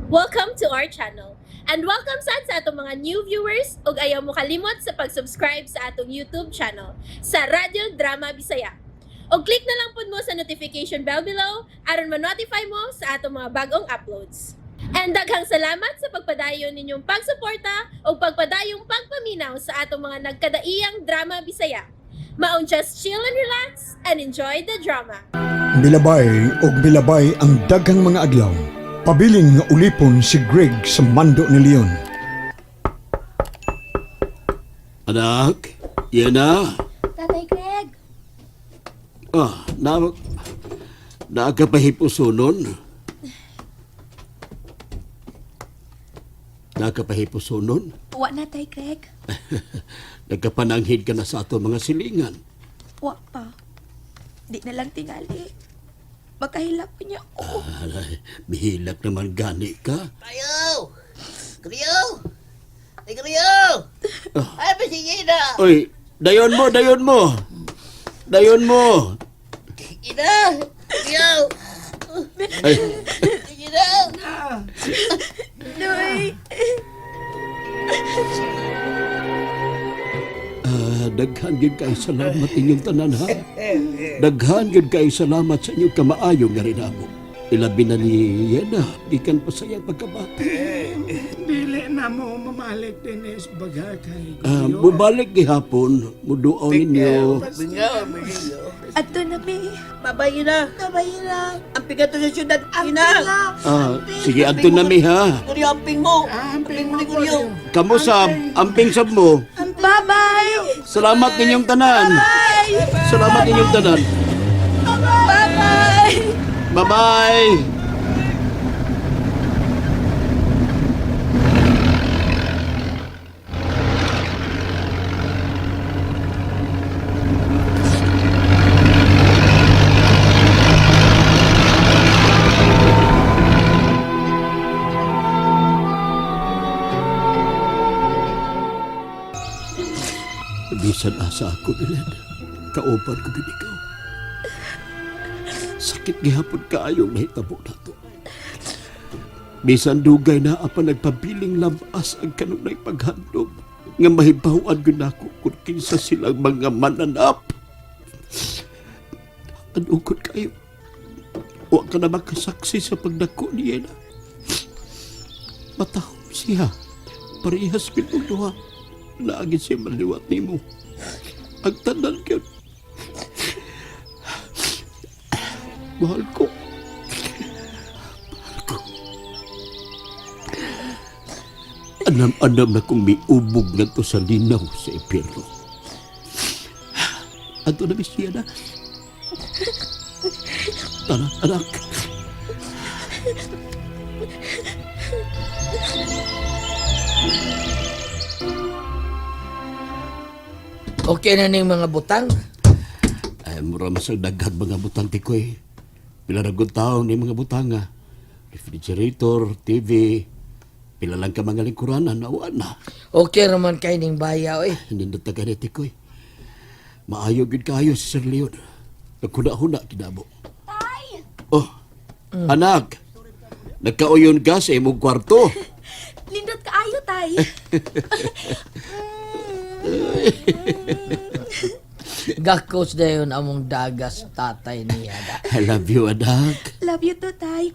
Welcome to our channel. And welcome sa atong mga new viewers ug ayaw mo kalimot sa pag-subscribe sa atong YouTube channel sa Radio Drama Bisaya. O click na lang pud mo sa notification bell below aron ma-notify mo sa atong mga bagong uploads. And daghang salamat sa pagpadayon ninyong pagsuporta o pagpadayong pagpaminaw sa atong mga nagkadaiyang Drama Bisaya. Maong just chill and relax and enjoy the drama. Milabay o milabay ang daghang mga adlaw. Pabiling nga ulipon si Greg sa mando ni Leon. Anak, yan na. Tatay Greg. Nakapahipusunon. Nakapahipusunon? Wa na, Tay Greg. Nagkapananghid ka na sa ato mga silingan. Wa pa. Di na lang tingali. Makahilak pa niya ako. Bihilak naman gani ka. Kayo! Kriyo! Ay, Kriyo! Ay, pasigay na! Oy, dayon mo, dayon mo. Dayon mo. Ina! Kriyo! Ay, Sige na! Noy! daghan gyud kay salamat inyong tanan ha. Daghan gyud kay salamat sa inyong kamaayo nga rinabo. Ilabi na ni Yena, ikan pa sa iyang pagkabata. Dili na mo mamalik din is baga kay Bubalik gihapon, muduaw ninyo. Bingaw, bingaw. Ato na, May. Babayi na! Babayi na! Ang pigat to sa syudad, Ina! Sige, adto na mi ha. Kriyo, amping mo! Amping mo ni Kriyo! Kamu sab, amping sab mo. Bye-bye! Salamat ninyong tanan. Salamat ninyong tanan. Bye-bye! Bye-bye. Bisan asa ako, Bilen. Kauban ko binigaw. Sakit gihapon kaayong nahitabo nato. Bisan dugay na apa nagpabiling labas ang kanunay paghandom nga mahibawan ko na ako kung kinsa silang mga mananap. Anukod kayo. Huwag ka na makasaksi sa pagdako niya na. Matahom siya. Parehas pinunuha. Lagi siya maliwat ni mo. Ang tanan yun. Mahal ko. Mahal ko. Anam-anam na kung may ubog na to sa linaw sa impyerno. Ato na siya na. Tara, anak. Okay na ning mga butang? Ay, mura masang daghan mga butang tikoy. Pila na gud taon ni mga butang nga. Refrigerator, TV, pila lang ka mga lingkuranan, nawa na. Okay naman kay ning bayaw eh. Hindi na taga ni tikoy. Maayo gud kayo si Sir Leon. Nagkuna-huna kinabo. Tay! Oh, anak! Nagkauyon ka sa imong kwarto. Lindot kaayo, Tay. Gakos na yun among dagas tatay niya. I love you, anak. Love you too, Tay.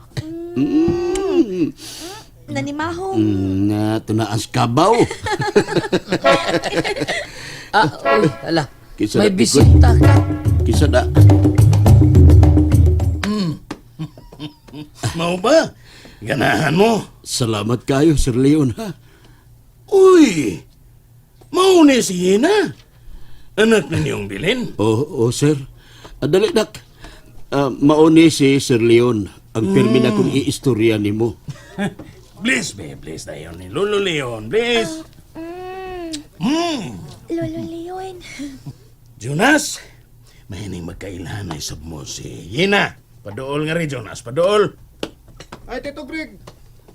Nanimahong. Nga, tunaas kabaw. Uy, ala. Kisa May na, bisita ka. Kisa na. Mau ba? Ganahan mo. Salamat kayo, Sir Leon, ha? Uy! Mau ni si Hina. Anak na niyong bilin. Oo, sir. Dali, nak. Mauni si Sir Leon. Ang pirmi na kong iistorya ni mo. Please, be, please na yun ni Lolo Leon, please. Lolo Leon. Jonas, mahining magkailanay sab mo si Hina. Padool nga rin, Jonas, padool. Ay, Tito Greg.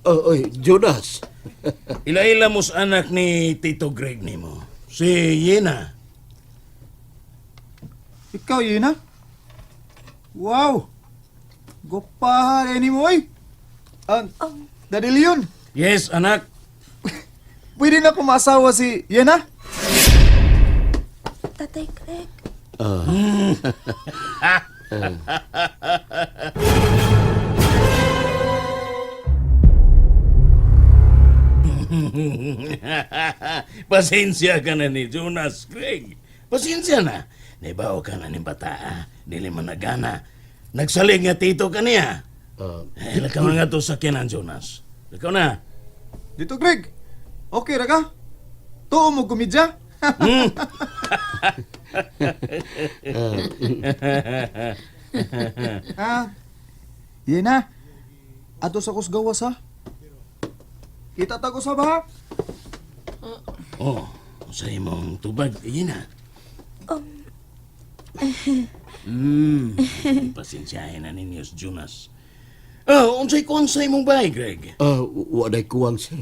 Oy, Jonas. Ila-ila mos anak ni Tito Greg ni mo. Si Hina. Ikaw, Yina? Wow! Gopahan, ni mo, oy! Daddy Leon, Yes, anak. pwede na kumasawa si Yena? Tatay Greg. Pasensya ka na ni Jonas, Greg. Pasensya na. Naibaw ka na ni bata. Dili man nagana. Nagsalig nga tito ka niya. Lakaw na nga to sa kinan, Jonas. Lakaw na. Dito Greg, okay ra ka? Tuo mo gumidya? Ha? Yena, ato sa kusgawas ha? Kita tago sa ba? Oh, sa imong tubag, iyan na. Pasensyahin na ninyo, Jonas. Unsay kuwang sa imong bahay, Greg? Waday kuwang, sir.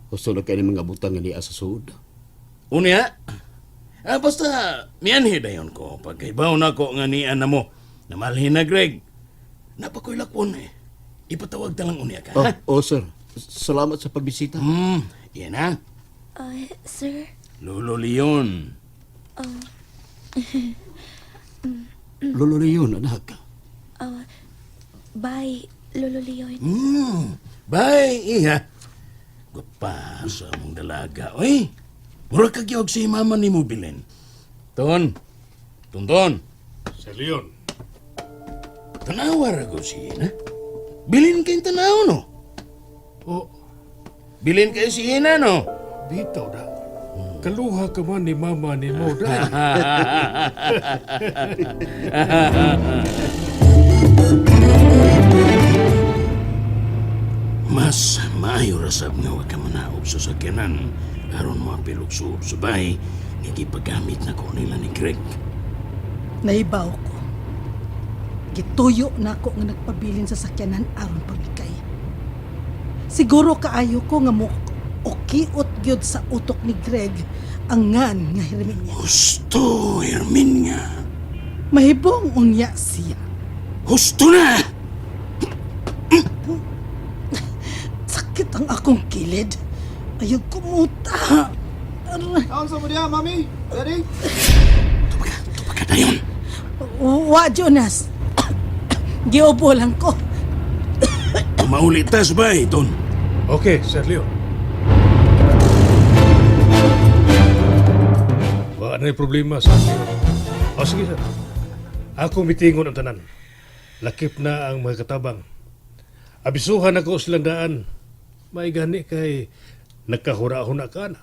Gusto na kayo ng mga butang nga niya sa sud. Unya? Basta, miyanhi dayon ko. Pagkaibaw na ko nga niyan na mo. Namalhin na, Greg. Napakoy lakon eh. Ipatawag talang unya ka, ha? Sir. Salamat sa pagbisita. Yan na. Sir, Lolo Leon. Lolo Leon, anak. bye, Lolo Leon. Bye, iya. Gapa sa mong dalaga. Oy, mura kagyog si mama ni mo bilin. Ton. Sir Leon, Tanawa rago siya, na? Bilin kayong tanaw, no? oh, Bilin kayo si Ina, no? bitaw na. Kaluha ka man ni mama ni mo, dahil. Mas maayo rasab nga wag ka manaog sa sakyanan aron mapilog suob sa bahay nga gipagamit na ko nila ni Greg. Naibaw ko. Gituyo na ako nga nagpabilin sa sakyanan aron pamikay. Siguro kaayo ko nga mo ukiot gyud sa utok ni Greg ang ngan nga Herminia. Husto, Herminia. Mahibong unya siya. Husto na! Sakit ang akong kilid. Ayaw kumuta. Saan sa mo diya, mami? Daddy? Tubaga na yun. Wa, Jonas. Giubo lang ko. Maulitas ba, Ton? Okay, Sir Leon. Wala na yung problema, Sir Leon. Sige, sir. Ako mitingon ang tanan. Lakip na ang mga katabang. Abisuhan ako silang daan. May gani kay nagkahura-huna ka na.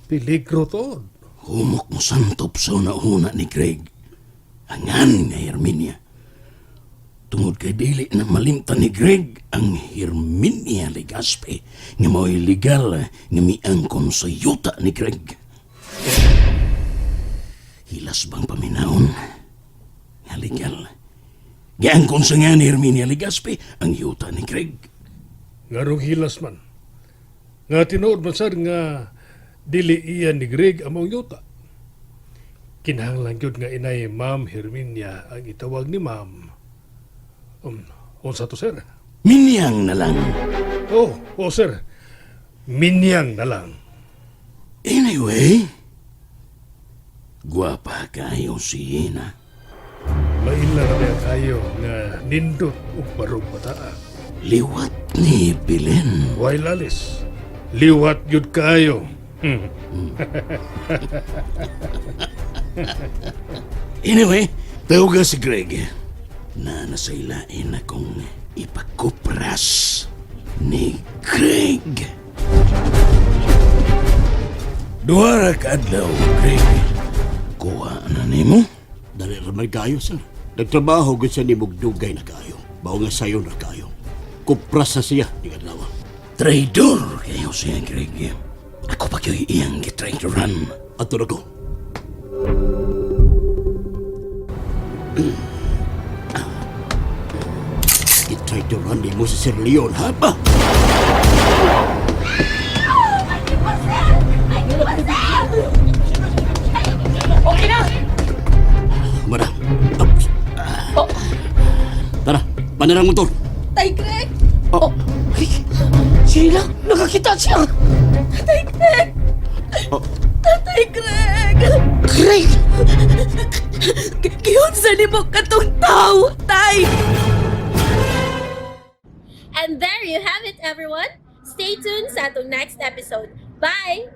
Peligro to. Humok mo santop sa una-una ni Greg. Angan nga Herminia. Tungod kay dili na malimtan ni Greg ang Herminia Legaspi nga mao'y legal nga miangkon sa yuta ni Greg. Hilas bang paminahon nga legal? Giangkon sa nga ni Herminia Legaspi ang yuta ni Greg. Ngarong hilas man. Nga tinuod man sad nga dili iyan ni Greg among yuta. Kinahanglan gyud nga inay Ma'am Herminia ang itawag ni Ma'am. Unsa to, sir? Minyang na lang. Oh, sir. Minyang na lang. Anyway, guwapa kayo si Ina. Maila na niya kayo nga nindot ug barog bataa. Liwat ni Bilin. Why lalis? Liwat gyud kayo. Anyway, tawaga si Greg na nasailain akong ipagkupras ni Greg. Duha ra ka adlaw, Greg. Kuha na nimo? Dali ramay kayo, sir. Nagtrabaho gud siya ni Mugdugay na kayo. Bao nga sayo na kayo. Kupras na siya, di kadlawa. Traidor kayo siya, Greg. Ako pa kayo iyang gitraidoran. Ato na ko. I-try to run mo si Sir Leon, ha ba? Okay na! Madam. Tara, panirang motor. Tay Greg! Oh. Sheila, nakakita siya! Tatay Greg! Tatay Greg! Greg! Kiyunsa ni mo katong tao, tay! And there you have it, everyone. Stay tuned sa atong next episode. Bye!